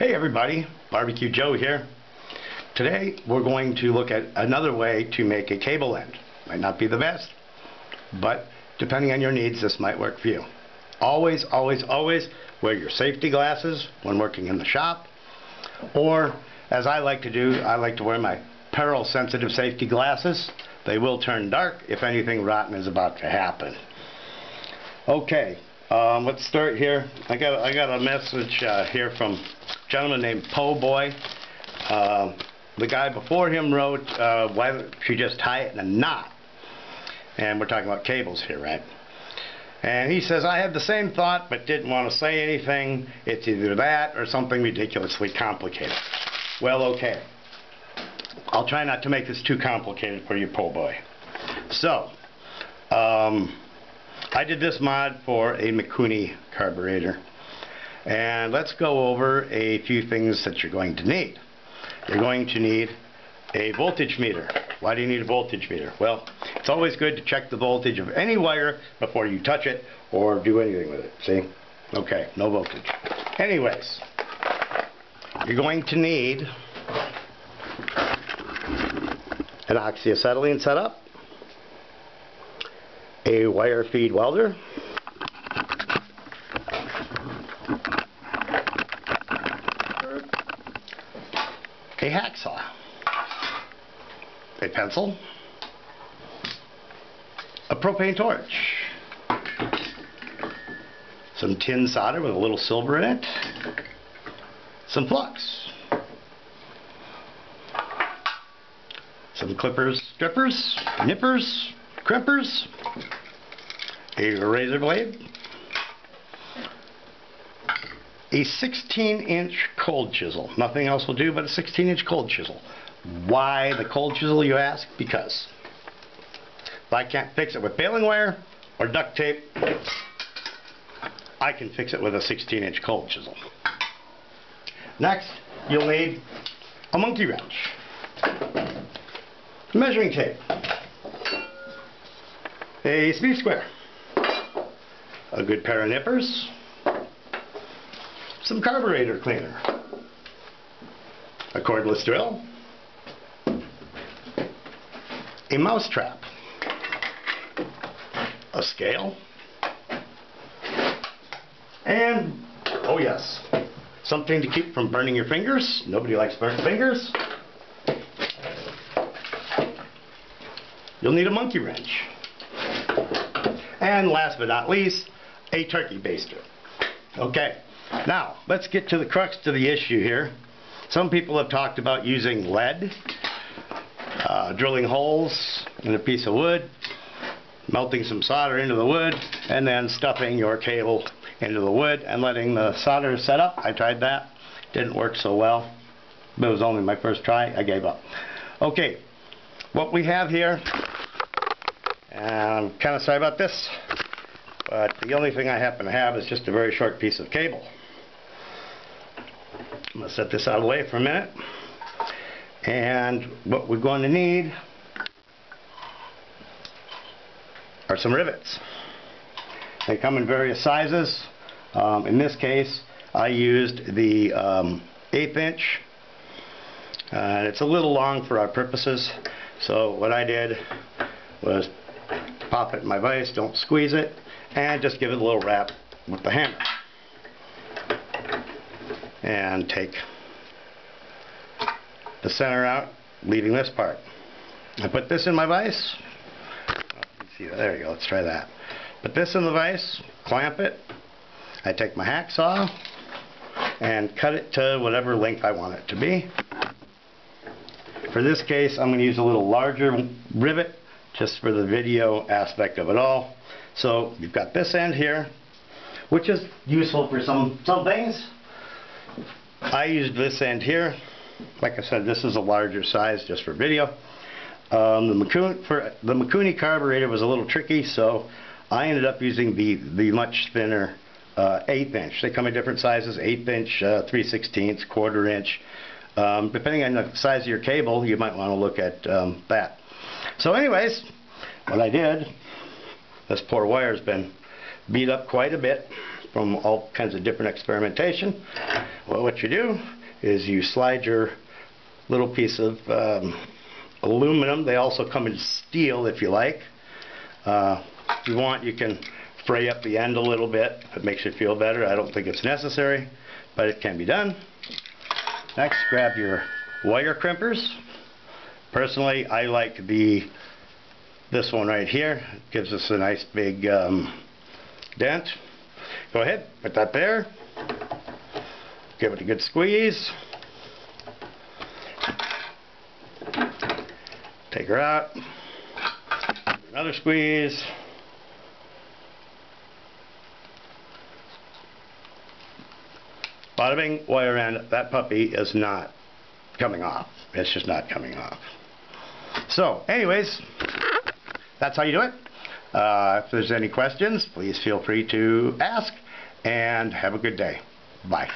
Hey everybody, Barbecue Joe here. Today we're going to look at another way to make a cable end. Might not be the best, but depending on your needs, this might work for you. Always, always, always wear your safety glasses when working in the shop, or as I like to do, I like to wear my peril sensitive safety glasses. They will turn dark if anything rotten is about to happen. Okay, let's start here. I got a message here from a gentleman named Po Boy. The guy before him wrote, why don't you just tie it in a knot? And we're talking about cables here, right? And he says, I had the same thought but didn't want to say anything. It's either that or something ridiculously complicated. Well, okay. I'll try not to make this too complicated for you, Po Boy. So, I did this mod for a Mikuni carburetor. And let's go over a few things that you're going to need. You're going to need a voltage meter. Why do you need a voltage meter? Well, it's always good to check the voltage of any wire before you touch it or do anything with it. See? Okay, no voltage. Anyways, you're going to need an oxyacetylene setup, a wire feed welder, a hacksaw, a pencil, a propane torch, some tin solder with a little silver in it, some flux, some clippers, strippers, nippers, crimpers, a razor blade, a 16-inch cold chisel. Nothing else will do but a 16-inch cold chisel. Why the cold chisel, you ask? Because if I can't fix it with baling wire or duct tape, I can fix it with a 16-inch cold chisel. Next, you'll need a monkey wrench, measuring tape, a speed square, a good pair of nippers, some carburetor cleaner, a cordless drill, a mouse trap, a scale, and, oh yes, something to keep from burning your fingers. Nobody likes burnt fingers. You'll need a monkey wrench. And last but not least, a turkey baster. Okay, now let's get to the crux to the issue here. Some people have talked about using lead, drilling holes in a piece of wood, melting some solder into the wood, and then stuffing your cable into the wood and letting the solder set up. I tried that. Didn't work so well. But it was only my first try. I gave up. Okay, what we have here, and I'm kind of sorry about this, but the only thing I happen to have is just a very short piece of cable. I'm going to set this out of the way for a minute. And what we're going to need are some rivets. They come in various sizes. In this case, I used the 1/8 inch. It's a little long for our purposes, so what I did was pop it in my vise, don't squeeze it, and just give it a little rap with the hammer. And take the center out, leaving this part. I put this in my vise. Oh, you see that? There you go. Let's try that. Put this in the vise, clamp it. I take my hacksaw and cut it to whatever length I want it to be. For this case, I'm going to use a little larger rivet just for the video aspect of it all. So you've got this end here, which is useful for some things. I used this end here. Like I said, this is a larger size just for video. The Mikuni carburetor was a little tricky, so I ended up using the much thinner 1/8 inch. They come in different sizes: 1/8 inch, 3/16, 1/4 inch. Depending on the size of your cable, you might want to look at that. So anyways, what I did, this poor wire's been beat up quite a bit. from all kinds of different experimentation. Well, what you do is you slide your little piece of aluminum. They also come in steel if you like. If you want, you can fray up the end a little bit if it makes you feel better. I don't think it's necessary, but it can be done. Next, grab your wire crimpers. Personally, I like this one right here. It gives us a nice big dent. Go ahead, put that there. Give it a good squeeze. Take her out. Another squeeze. Bada bing, wire end. That puppy is not coming off. It's just not coming off. So, anyways, that's how you do it. If there's any questions, please feel free to ask, and have a good day. Bye.